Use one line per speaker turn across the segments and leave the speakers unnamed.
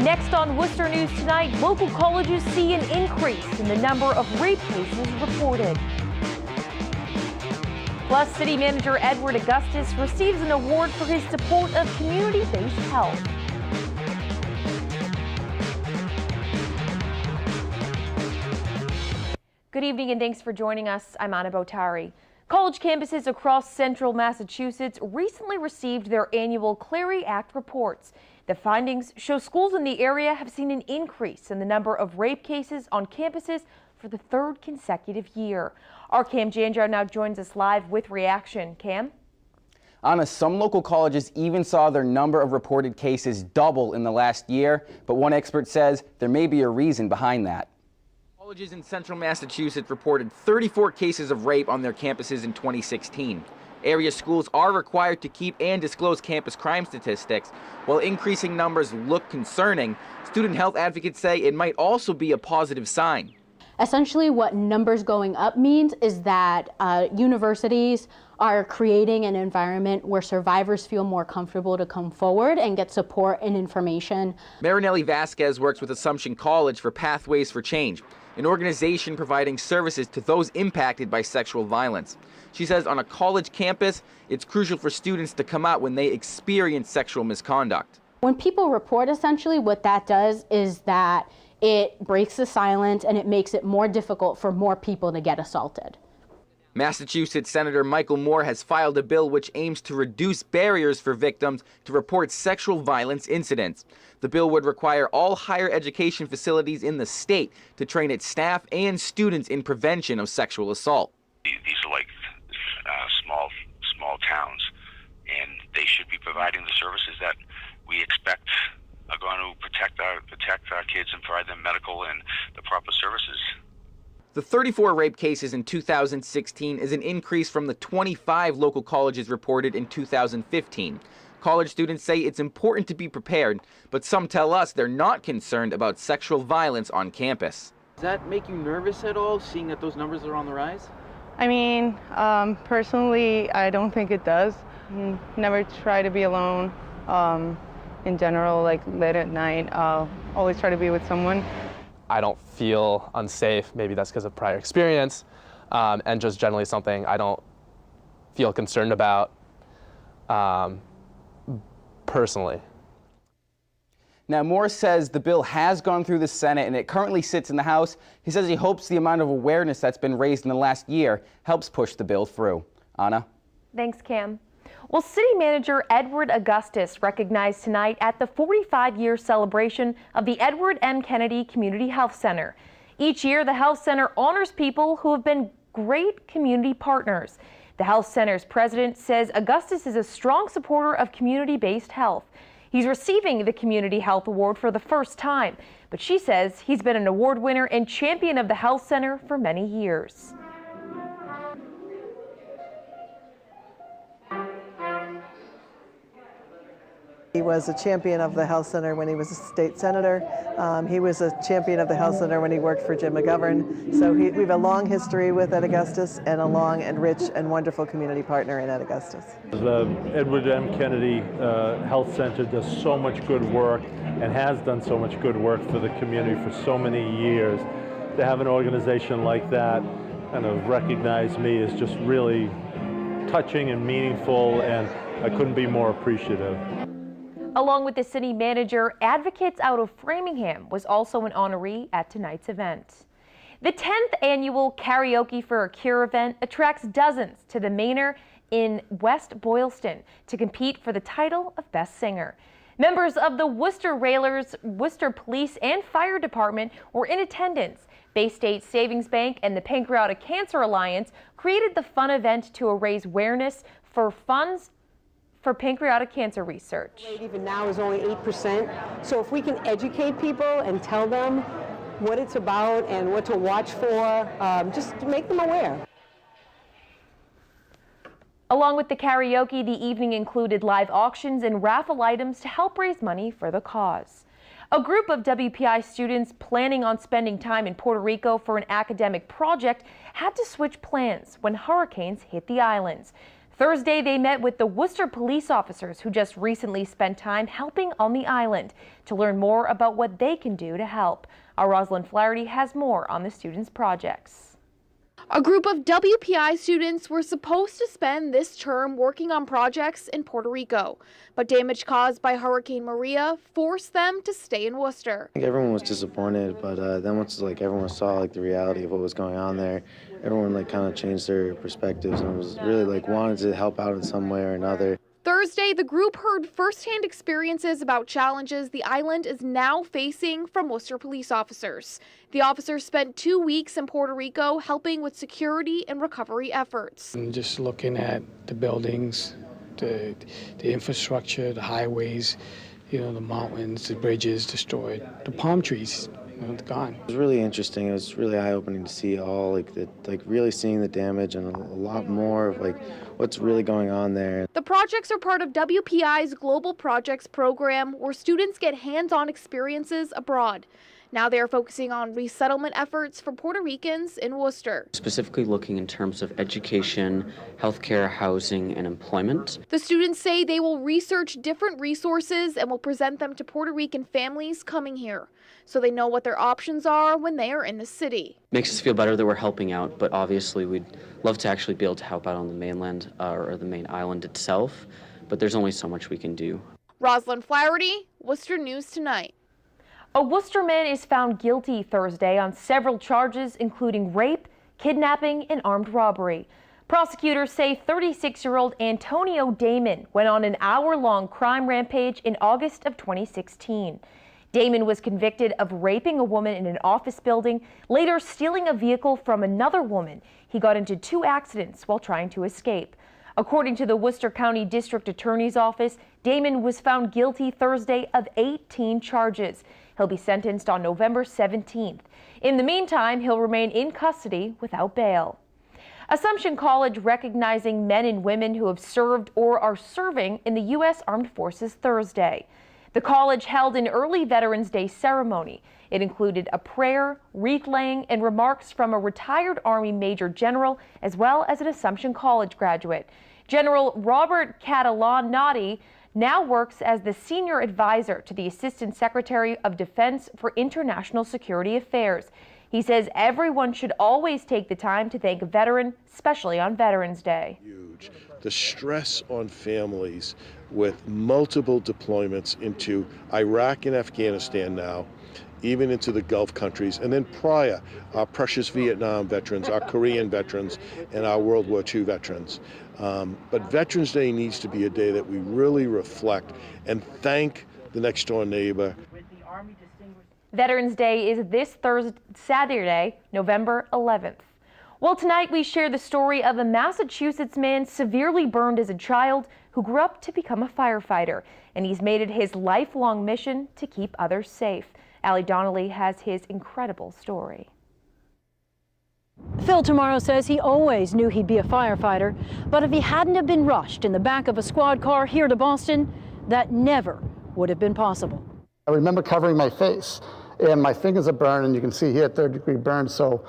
Next on Worcester News Tonight, local colleges see an increase in the number of rape cases reported. Plus, City Manager Edward Augustus receives an award for his support of community-based health. Good evening and thanks for joining us. I'm Anna Botari. College campuses across central Massachusetts recently received their annual Clery Act reports. The findings show schools in the area have seen an increase in the number of rape cases on campuses for the third consecutive year. Our Cam Janjar now joins us live with reaction. Cam?
Anna, some local colleges even saw their number of reported cases double in the last year, but one expert says there may be a reason behind that. Colleges in central Massachusetts reported 34 cases of rape on their campuses in 2016. Area schools are required to keep and disclose campus crime statistics. While increasing numbers look concerning, student health advocates say it might also be a positive sign.
Essentially, what numbers going up means is that universities are creating an environment where survivors feel more comfortable to come forward and get support and information. Marinelli Vasquez works with Assumption College for Pathways for Change, an organization providing services to those impacted by sexual violence. She says on a college campus, it's crucial for students to come out when they experience sexual misconduct. When people report, essentially what that does is that it breaks the silence and it makes it more difficult for more people to get assaulted. Massachusetts Senator Michael Moore has filed a bill which aims to reduce barriers for victims to report sexual violence incidents. The bill would require all higher education facilities in the state to train its staff and students in prevention of sexual assault.
These are like small towns, and they should be providing the services that we expect are going to protect our kids and provide them medical and the proper services.
The 34 rape cases in 2016 is an increase from the 25 local colleges reported in 2015. College students say it's important to be prepared, but some tell us they're not concerned about sexual violence on campus.
Does that make you nervous at all, seeing that those numbers are on the rise?
I mean, personally, I don't think it does. Never try to be alone. In general, like late at night, I'll always try to be with someone.
I don't feel unsafe. Maybe that's because of prior experience, and just generally something I don't feel concerned about personally.
Now, Moore says the bill has gone through the Senate and it currently sits in the House. He says he hopes the amount of awareness that's been raised in the last year helps push the bill through. Anna?
Thanks, Cam. Well, City Manager Edward Augustus recognized tonight at the 45-year celebration of the Edward M. Kennedy Community Health Center. Each year, the health center honors people who have been great community partners. The health center's president says Augustus is a strong supporter of community-based health. He's receiving the Community Health Award for the first time, but she says he's been an award winner and champion of the health center for many years.
He was a champion of the health center when he was a state senator. He was a champion of the health center when he worked for Jim McGovern. So we have a long history with Ed Augustus and a long and rich and wonderful community partner in Ed Augustus.
The Edward M. Kennedy Health Center does so much good work and has done so much good work for the community for so many years. To have an organization like that kind of recognize me is just really touching and meaningful, and I couldn't be more appreciative.
Along with the city manager, Advocates out of Framingham was also an honoree at tonight's event. The 10th annual Karaoke for a Cure event attracts dozens to the Manor in West Boylston to compete for the title of Best Singer. Members of the Worcester Railers, Worcester Police and Fire Department were in attendance. Bay State Savings Bank and the Pancreatic Cancer Alliance created the fun event to raise awareness for funds for pancreatic cancer research.
Even now is only 8%. So if we can educate people and tell them what it's about and what to watch for, just to make them aware.
Along with the karaoke, the evening included live auctions and raffle items to help raise money for the cause. A group of WPI students planning on spending time in Puerto Rico for an academic project had to switch plans when hurricanes hit the islands. Thursday, they met with the Worcester police officers who just recently spent time helping on the island to learn more about what they can do to help. Our Rosalind Flaherty has more on the students' projects.
A group of WPI students were supposed to spend this term working on projects in Puerto Rico, but damage caused by Hurricane Maria forced them to stay in Worcester.
I think everyone was disappointed, but then once everyone saw the reality of what was going on there, everyone kind of changed their perspectives and was really wanted to help out in some way or another.
Thursday, the group heard firsthand experiences about challenges the island is now facing from Worcester police officers. The officers spent 2 weeks in Puerto Rico helping with security and recovery efforts.
And just looking at the buildings, the infrastructure, the highways, the mountains, the bridges destroyed, the palm trees, gone.
It was really interesting. It was really eye-opening to see all really seeing the damage and a lot more of what's really going on there.
The projects are part of WPI's Global Projects program, where students get hands-on experiences abroad. Now they are focusing on resettlement efforts for Puerto Ricans in Worcester.
Specifically looking in terms of education, healthcare, housing, and employment.
The students say they will research different resources and will present them to Puerto Rican families coming here, so they know what their options are when they are in the city.
Makes us feel better that we're helping out, but obviously we'd love to actually be able to help out on the mainland or the main island itself, but there's only so much we can do.
Rosalind Flaherty, Worcester News Tonight.
A Worcester man is found guilty Thursday on several charges, including rape, kidnapping, and armed robbery. Prosecutors say 36-year-old Antonio Damon went on an hour-long crime rampage in August of 2016. Damon was convicted of raping a woman in an office building, later stealing a vehicle from another woman. He got into 2 accidents while trying to escape. According to the Worcester County District Attorney's Office, Damon was found guilty Thursday of 18 charges. He'll be sentenced on November 17th. In the meantime, he'll remain in custody without bail. Assumption College recognizing men and women who have served or are serving in the U.S. Armed Forces Thursday. The college held an early Veterans Day ceremony. It included a prayer, wreath laying, and remarks from a retired Army Major General, as well as an Assumption College graduate. General Robert Catalanotti now works as the senior advisor to the Assistant Secretary of Defense for International Security Affairs. He says everyone should always take the time to thank a veteran, especially on Veterans Day.
Huge. The stress on families with multiple deployments into Iraq and Afghanistan now, even into the Gulf countries, and then prior, our precious Vietnam veterans, our Korean veterans, and our World War II veterans. But Veterans Day needs to be a day that we really reflect and thank the next door neighbor.
Veterans Day is this Saturday, November 11th. Well, tonight we share the story of a Massachusetts man severely burned as a child who grew up to become a firefighter, and he's made it his lifelong mission to keep others safe. Allie Donnelly has his incredible story.
Phil tomorrow says he always knew he'd be a firefighter, but if he hadn't have been rushed in the back of a squad car here to Boston, that never would have been possible.
I remember covering my face, and my fingers are burned, and you can see here 3rd-degree burn, so.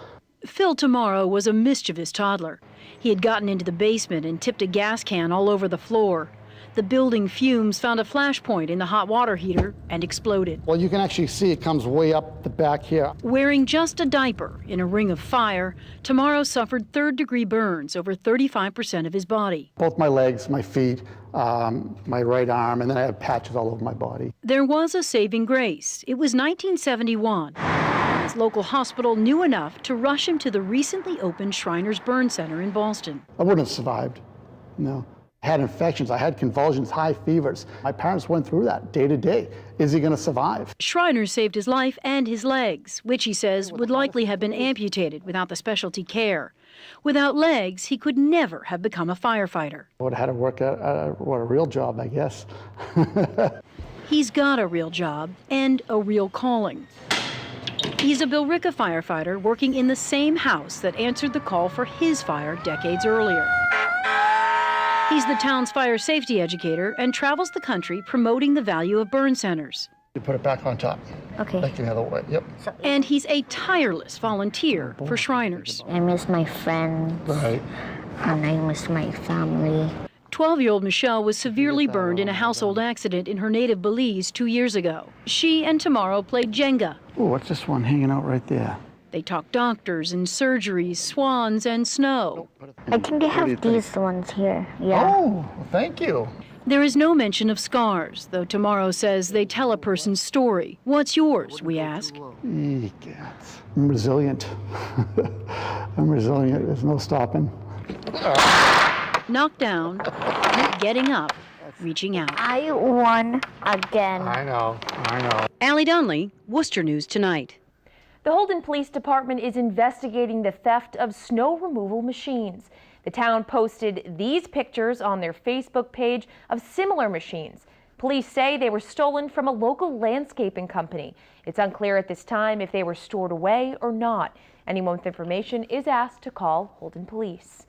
Phil tomorrow was a mischievous toddler. He had gotten into the basement and tipped a gas can all over the floor. The building fumes found a flash point in the hot water heater and exploded.
Well, you can actually see it comes way up the back here.
Wearing just a diaper in a ring of fire, Tomorrow suffered 3rd-degree burns over 35% of his body.
Both my legs, my feet, my right arm, and then I have patches all over my body.
There was a saving grace. It was 1971. His local hospital knew enough to rush him to the recently opened Shriners Burn Center in Boston.
I wouldn't have survived, no. I had infections, I had convulsions, high fevers. My parents went through that day to day. Is he going to survive?
Shriners saved his life and his legs, which he says would likely have been amputated without the specialty care. Without legs, he could never have become a firefighter.
I would have had to work a real job, I guess.
He's got a real job and a real calling. He's a Billerica firefighter working in the same house that answered the call for his fire decades earlier. He's the town's fire safety educator and travels the country promoting the value of burn centers.
You put it back on top.
Okay.
Like the other way, yep.
And he's a tireless volunteer for Shriners.
I miss my friends.
Right.
and I miss my family.
12-year-old Michelle was severely burned in a household accident in her native Belize 2 years ago. She and Tamaro played Jenga.
Oh, what's this one hanging out right there?
They talked doctors and surgeries, swans and snow.
I think they have these ones here. Yeah.
Oh, well, thank you.
There is no mention of scars, though Tamaro says they tell a person's story. What's yours, we ask.
I'm resilient. I'm resilient. There's no stopping.
Knocked down, getting up, reaching out.
I won again.
I know.
Allie Donnelly, Worcester News Tonight.
The Holden Police Department is investigating the theft of snow removal machines. The town posted these pictures on their Facebook page of similar machines. Police say they were stolen from a local landscaping company. It's unclear at this time if they were stored away or not. Anyone with information is asked to call Holden Police.